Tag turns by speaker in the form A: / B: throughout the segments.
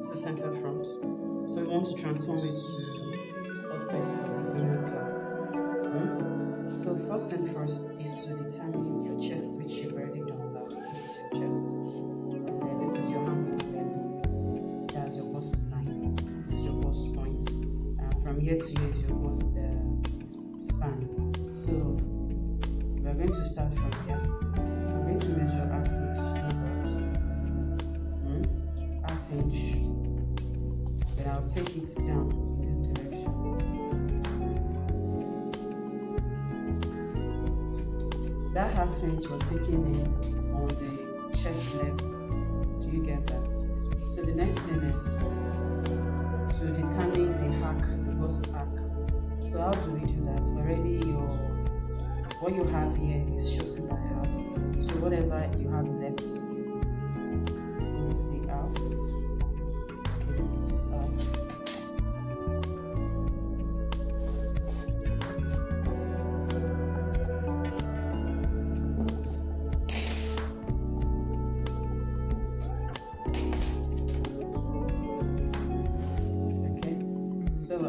A: To center front. So we want to transform it to corset for beginner class. So first and first is to determine your chest, which you've already done that. This is your chest. And then this is your hand movement. That's your bust line. This is your bust point. And from here to here is your bust span. So we're going to start from here. So I'm going to measure half inch. Then I'll take it down in this direction. That half inch was taken in on the chest level. Do you get that? So the next thing is to determine the arc, the bust arc. So how do we do that? Already what you have here is shortened by half. So whatever you have left is the half. Okay, this is half. So we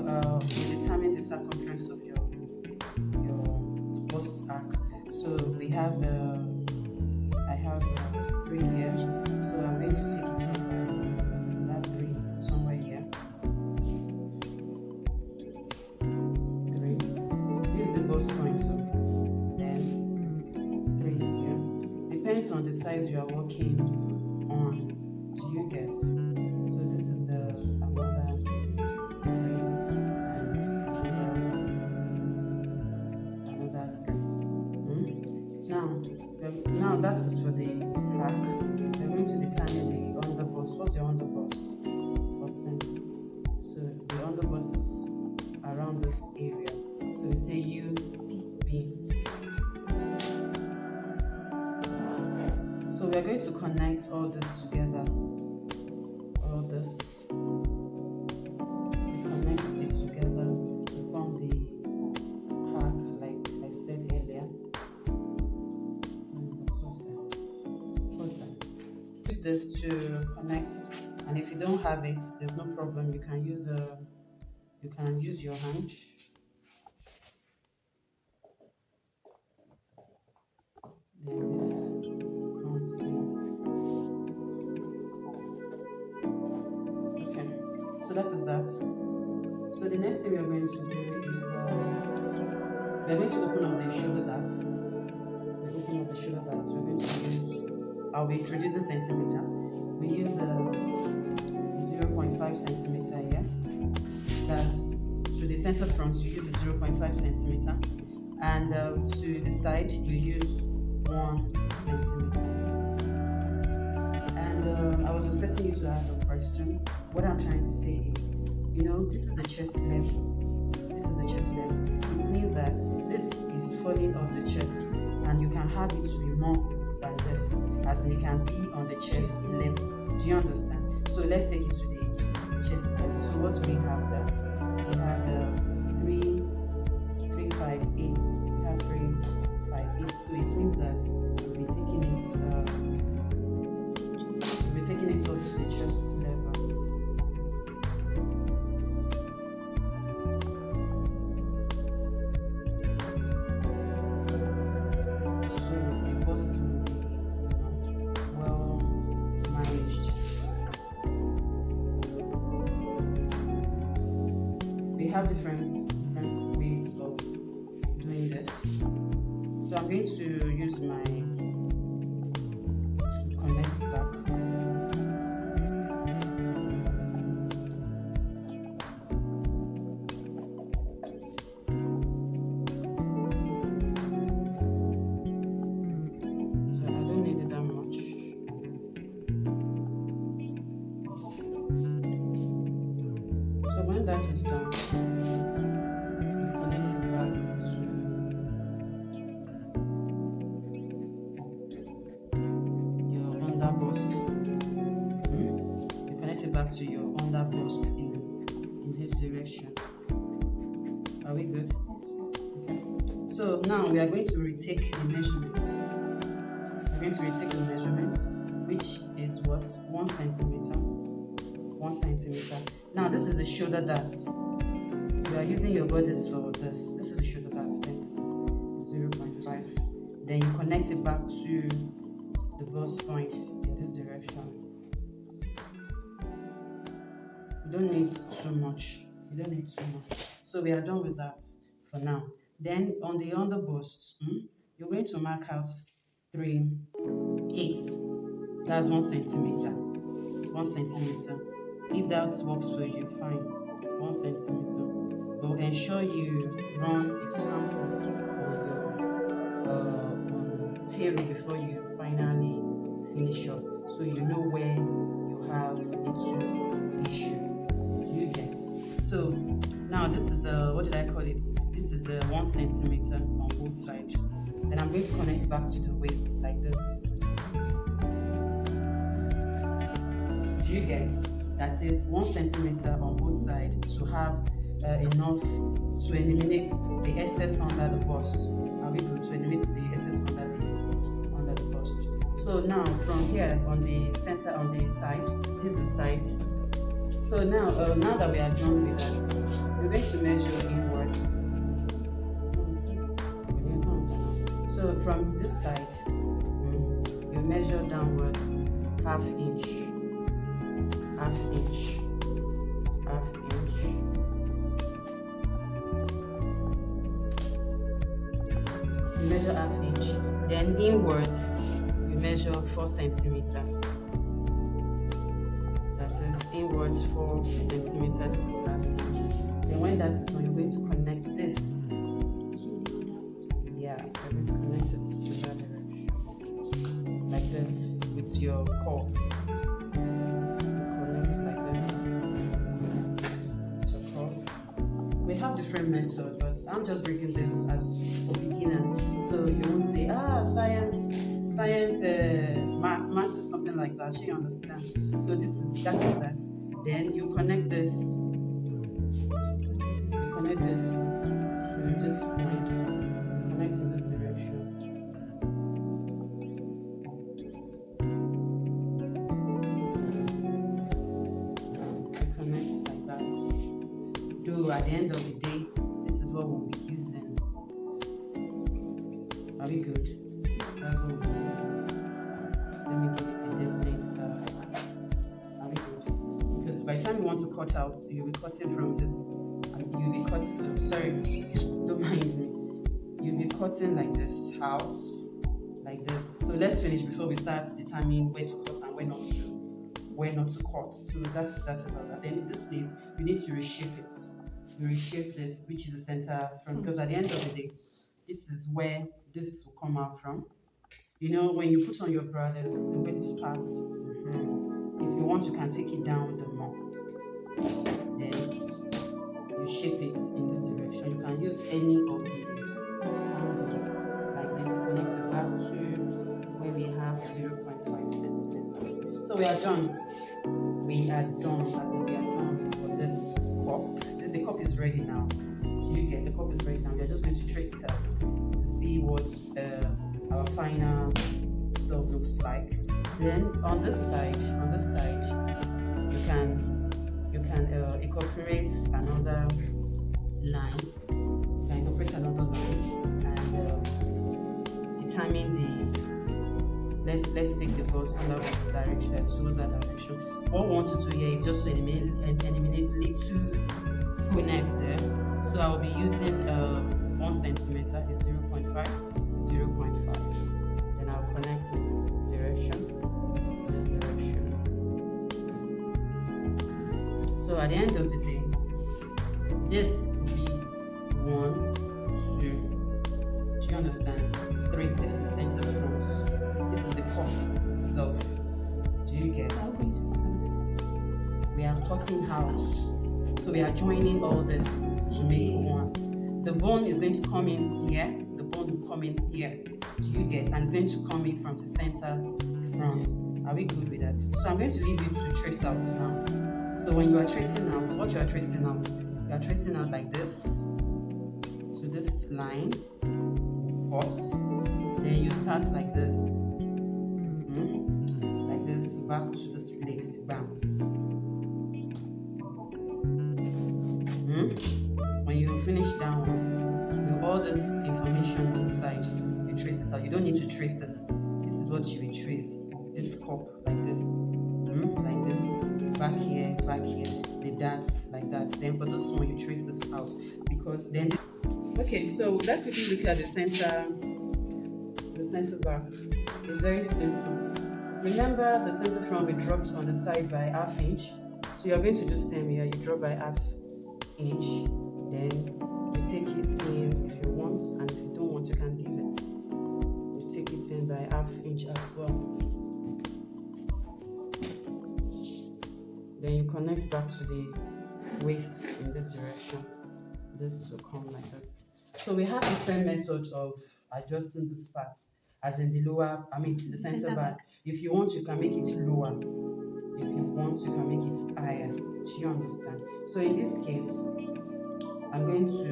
A: determine the circumference of your bust arc. So we have I have 3 here. So I'm going to take it over that 3 somewhere here. 3. This is the bust point of then 3 here. Depends on the size you are working on. Do you get? So this is another 3. Now that is for the arc. We're going to determine the underbust. What's your underbust? 14. So the underbust is around this area. So we say UB. So we're going to connect all this together. All this. Connect it together to form the arc, like I said earlier. Use this to connect, and if you don't have it, there's no problem. You can use your hand. Then this comes in. Okay, so that is that. So the next thing we're going to do is we're going to open up the shoulder dart. We open up the shoulder dart. We're going to use. I'll be introducing centimeter. We use 0.5 centimeter here. That's to the center front. You use 0.5 centimeter, and to the side you use 1 centimeter. And I was expecting you to ask a question. What I'm trying to say is, this is the chest level. This is the chest level. It means that this is falling off the chest, and you can have it to be more than this, as in it can be on the chest level. Do you understand? So let's take it to the chest level. So what do we have there? We have 3, 3, 5, 8. We have 3, 5, 8. So it means that we're taking it up to the chest level. So the bust will be well managed. We have different ways of doing this. So I'm going to use my connect back. So when that is done, you connect it back to your underbust. You connect it back to your underbust in this direction. I Are we good? Okay. So now we are going to retake the measurements. We're going to retake the measurements, which is what? 1 centimeter. 1 centimeter. Now this is the shoulder dart. You are using your bodice for this. This is the shoulder dart. Then 0.5. Then you connect it back to the bust point in this direction. You don't need too much. You don't need too much. So we are done with that for now. Then on the under bust, you're going to mark out 3/8. That's 1 centimeter. 1 centimeter. If that works for you, fine. 1 centimeter. But ensure you run a sample on your table before you finally finish up, so you know where you have little issue. Do you get? So now this is what did I call it? This is 1 centimeter on both sides. Then I'm going to connect it back to the waist like this. Do you get? That is 1 centimeter on both sides to have enough to eliminate the excess under the bust. Are we good? To eliminate the excess under the bust. So now from here on the center, on the side, this is the side. So now that we are done with that, we're going to measure inwards. So from this side, you measure downwards ½ inch. Half inch. You measure ½ inch. Then inwards, you measure 4 centimeter. That is inwards 4 centimeter. This is ½ inch. Then when that is done, you're going to connect this. Yeah, you're going to connect it to that direction, like this, with your core. Different method, but I'm just breaking this as a beginner, so you won't say science, maths is something like that. You understand? So that is that. Then you connect this to this point, connect in this direction. You connect like that. At the end of the day, this is what we'll be using. Are we good? That's what we'll be using. Let me get a definite. Are we good? Because by the time you want to cut out, you'll be cutting from this. You'll be cutting. Sorry, don't mind me. You'll be cutting like this out, like this. So let's finish before we start determining where to cut and where not to cut. So that's about that. Then in this place, you need to reshape it. You reshape this, which is the center from, because at the end of the day, this is where this will come out from. You know, when you put on your bra, there's the way this parts. If you want, you can take it down with the mop. Then you shape it in this direction. You can use any of the like this, connect it back to where we have 0.5 centimeters. So we are done. We are done for this cup. The cup is ready now. Do you get? The cup is ready now. We are just going to trace it out to see what our final stuff looks like. Then on this side, you can incorporate another line. You can incorporate another line and determine the. Let's take the bust under this direction towards that direction. What we want to do here is just to eliminate little fullness there. So I will be using 1 centimeter is 0.5. Then I'll connect in this direction. So at the end of the day, this will be 1, 2. Do you understand? 3. This is the center front. This is the cup itself. Do you get? We are cutting out. So we are joining all this to make one. The bone is going to come in here. The bone will come in here. Do you get? And it's going to come in from the center front. Are we good with that? So I'm going to leave you to trace out now. So when you are tracing out, what you are tracing out like this. to this line first, then you start like this, back to this place, bam. When you finish that one, with all this information inside, you trace it out. You don't need to trace this. This is what you will trace. This cup like this, like this, back here, the dots like that. Then for this one, you trace this out because then. Okay, so let's quickly look at the center back. It's very simple. Remember the center front we dropped on the side by ½ inch. So you're going to do same here. You drop by ½ inch, then you take it in if you want, and if you don't want, you can leave it. You take it in by ½ inch as well. Then you connect back to the waist in this direction. This will come like this. So we have different methods of adjusting this part, as in the lower, the center back. If you want, you can make it lower. If you want, you can make it higher. Do you understand? So in this case, I'm going to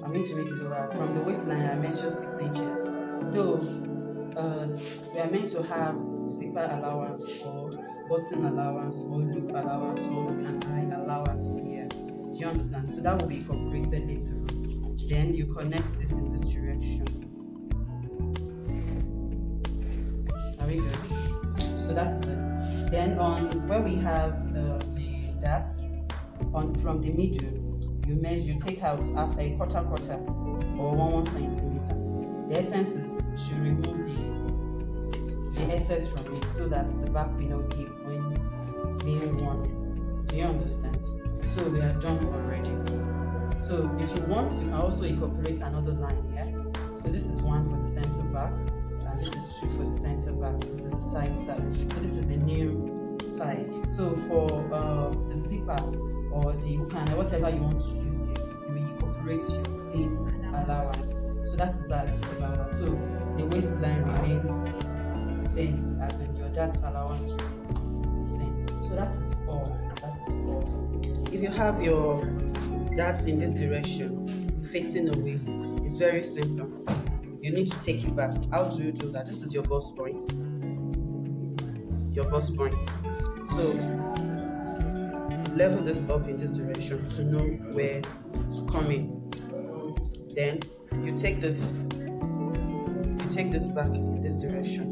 A: make it lower. From the waistline, I measure 6 inches. Though we are meant to have zipper allowance or button allowance or loop allowance or look and eye allowance here. Do you understand? So that will be incorporated later on. Then you connect this in this direction. Are we good? So that is it. Then on where we have the dots, from the middle, you take out a quarter or 1 centimeter. The essence is to remove the excess from it so that the back will not give when it's being worn. Do you understand? So we are done already. So if you want, you can also incorporate another line here. So this is 1 for the center back, and this is 2 for the center back. This is the side. So this is the new side. So for the zipper or the hook and whatever you want to use here, you will incorporate your seam allowance. So that is that about that. So the waistline remains the same, as in your dart allowance remains the same. So that is all. If you have your darts in this direction, facing away, it's very simple. You need to take it back. How do you do that? This is your bust point. So level this up in this direction to know where to come in. Then you take this back in this direction.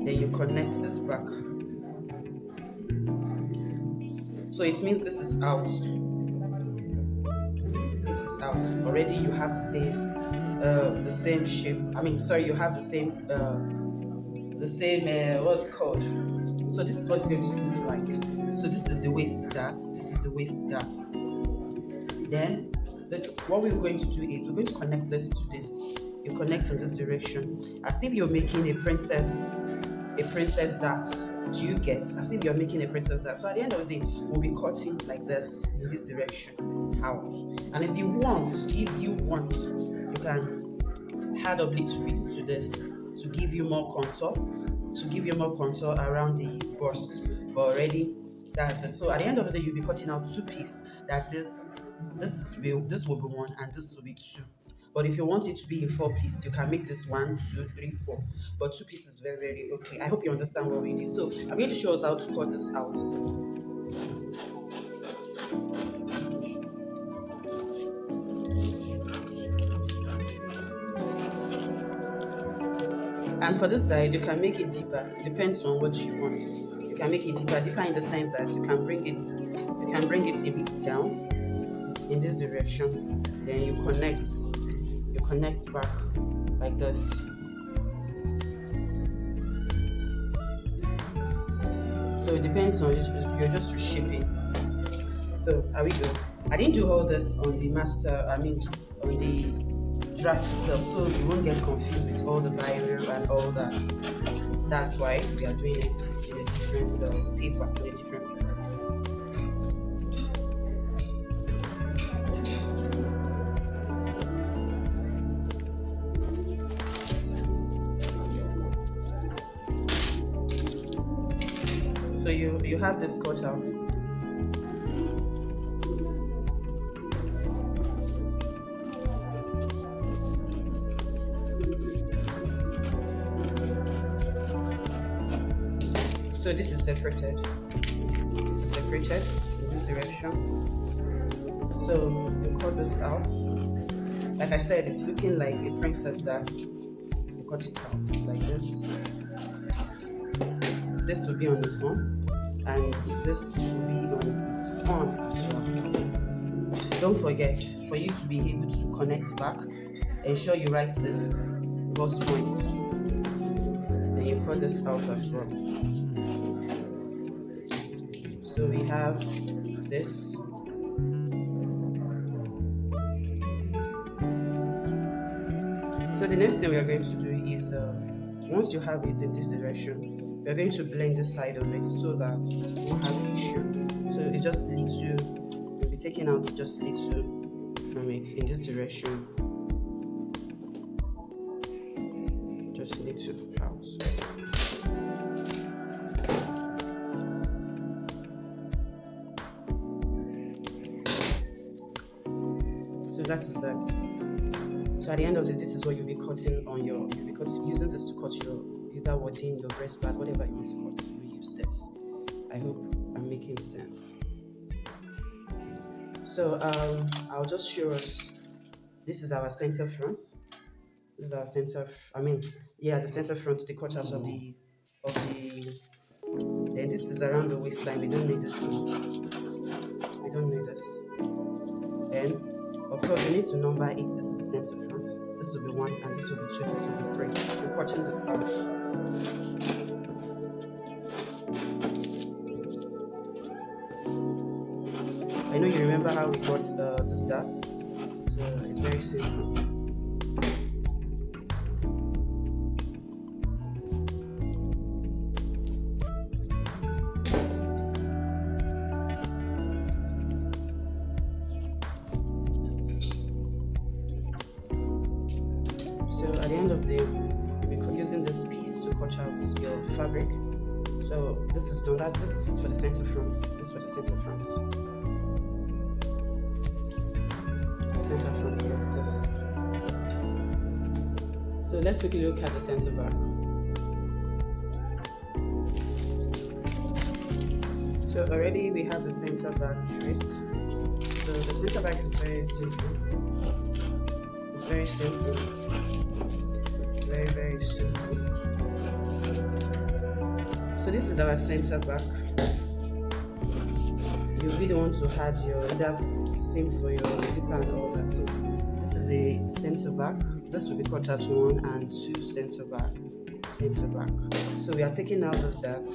A: Then you connect this back. So it means this is out. This is out. Already you have the same shape. You have the same what's it called? So this is what it's going to look like. So this is the waist dart. This is the waist dart. Then what we're going to do is we're going to connect this to this. You connect in this direction as if you're making a princess dart. Do you get? As if you're making a princess dart. So at the end of the day, we'll be cutting like this in this direction out. And if you want, you can add a little bit to this to give you more contour, around the bust. But already that's it. So at the end of the day, you'll be cutting out 2 pieces. That is, this will be 1 and this will be 2. But if you want it to be in 4 pieces, you can make this 1, 2, 3, 4. But 2 pieces is very, very okay. I hope you understand what we did. So I'm going to show us how to cut this out. And for this side, you can make it deeper. It depends on what you want. You can make it deeper in the sense that you can bring it a bit down in this direction. Then you connect back like this. So it depends on you're just reshaping. So are we good? I didn't do all this on the on the draft itself, so you won't get confused with all the barrier and all that. That's why we are doing it in a different paper, So you have this cut out. So this is separated. This is separated in this direction. So you cut this out. Like I said, it's looking like a princess that you cut it out like this. This will be on its own, and this will be on its own as well. Don't forget, for you to be able to connect back, ensure you write this cross point. Then you cut this out as well. So we have this. So the next thing we are going to do is, once you have it in this direction, we are going to blend the side of it so that you won't have issue. So it just leads you, you'll be taking out just little from it in this direction. Just little out. So that is that. So at the end of it, this is what you'll be cutting on your, you'll be using this to cut your, either wording, your breast pad, whatever you want to cut, you use this. I hope I'm making sense. So I'll just show us, this is our center front. This is our center, the center front, the cutout of the, then this is around the waistline. We don't need this. We don't need this. Then, of course, we need to number it. This is the center front. This will be 1, and this will be 2, this will be 3. We're cutting this out. I know you remember how we got this dart, so it's very simple. So at the end of the day, you'll be using this piece to cut out your fabric. So this is done. This is for the center front. This is for the center front. Center front is this. So let's quickly look at the center back. So already we have the center back traced. So the center back is very simple. It's very simple. Very, very simple. So this is our center back. You really want to add your either seam for your zipper and all that. So this is the center back. This will be cut at 1 and 2 center back. Center back. So we are taking out this dart.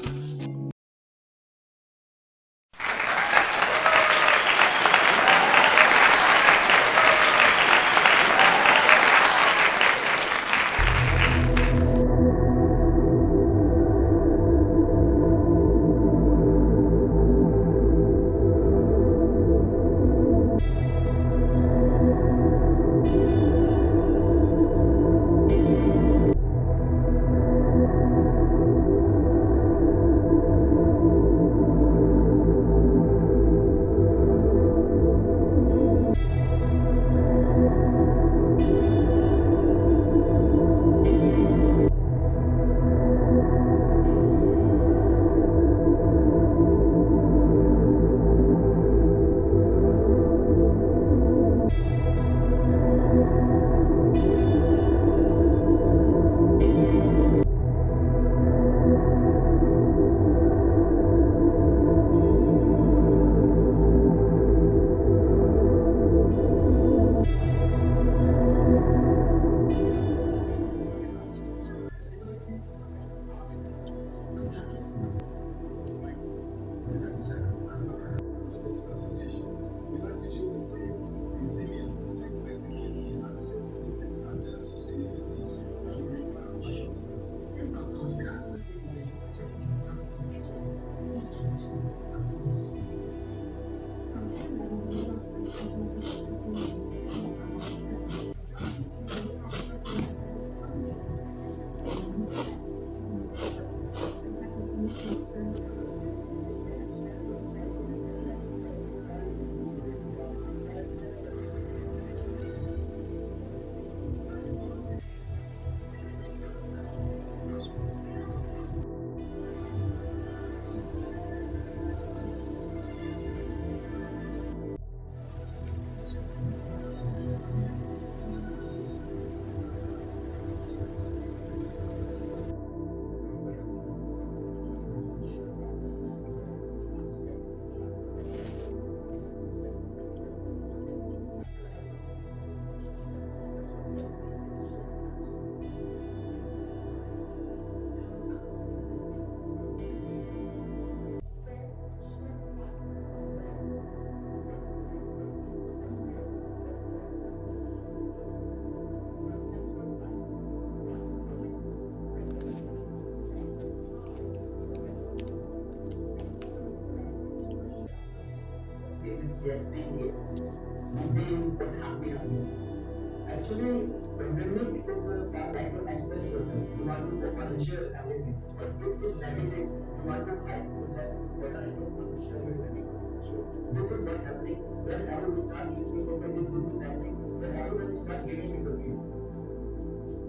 B: Actually, pandemic is a like an express person. You want to open and share everything. But if it's negative, you want to hide yourself that I don't want to share with anyone. So this is what happening when everyone start listening, okay, this is happening, then everyone start giving me the view.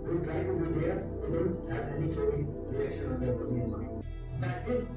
B: We try to be there, they don't have any reaction on their body and mind. That is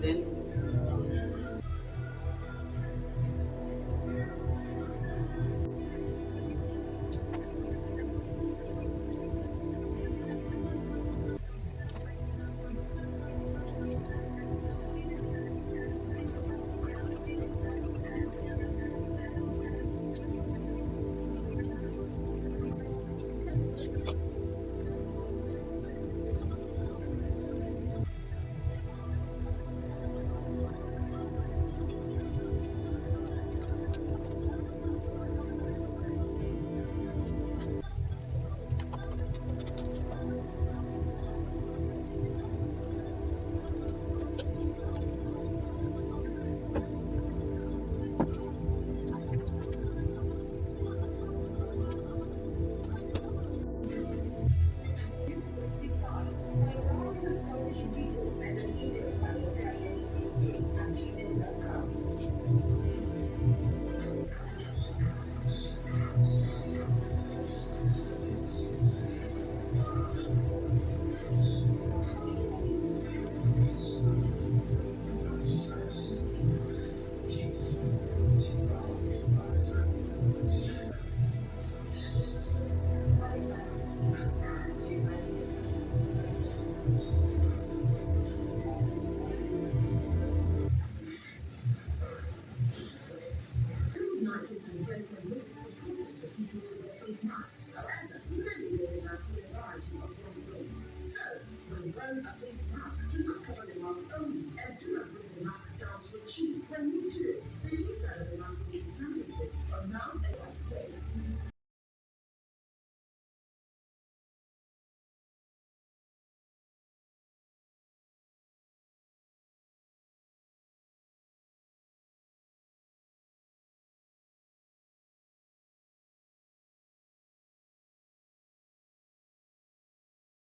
A: Then